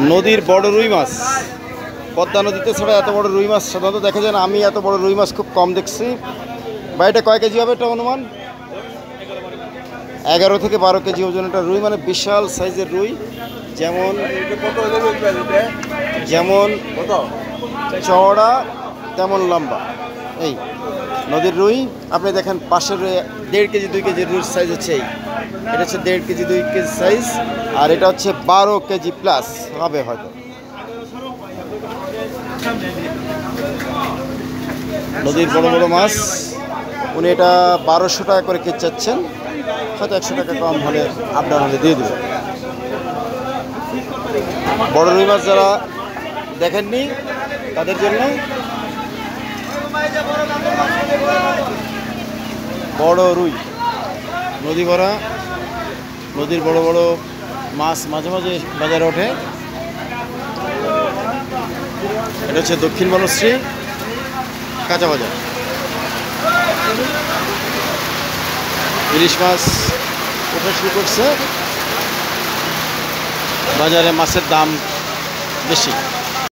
নদীর বড় রুই মাছ, পদ্মা নদীতে ছাড়া এত বড় রুই মাছ সাধারণত দেখা যায় না। আমি এত বড় রুই মাছ খুব কম দেখছি। বা এটা কয় কেজি হবে এটা অনুমান? 11 থেকে 12 কেজি ওজন একটা রুই, মানে বিশাল সাইজের রুই। যেমন যেমন চওড়া তেমন লম্বা। এই নদীর রুই আপনি দেখেন পাশের 1.5 কেজি 2 কেজি রুইর সাইজ হচ্ছে এই। এটা হচ্ছে 1.5 কেজি 2 কেজি সাইজ, আর এটা হচ্ছে 12 কেজি প্লাস হবে হয়তো। নদীর বড় বড় মাছ, উনি এটা 1200 টাকা করে কেজি চাচ্ছেন, হয়তো 100 টাকা কম হলে আপনার হলে দিয়ে দেবে। বড় রুই মাছ যারা দেখেননি তাদের জন্য বড় রুই, নদী ভরা, নদীর বড় বড় মাছ মাঝে মাঝে বাজারে ওঠে। এটা হচ্ছে দক্ষিণ বনশ্রী কাঁচা বাজার। ইলিশ মাছ ওঠা শুরু করছে, বাজারে মাছের দাম বেশি।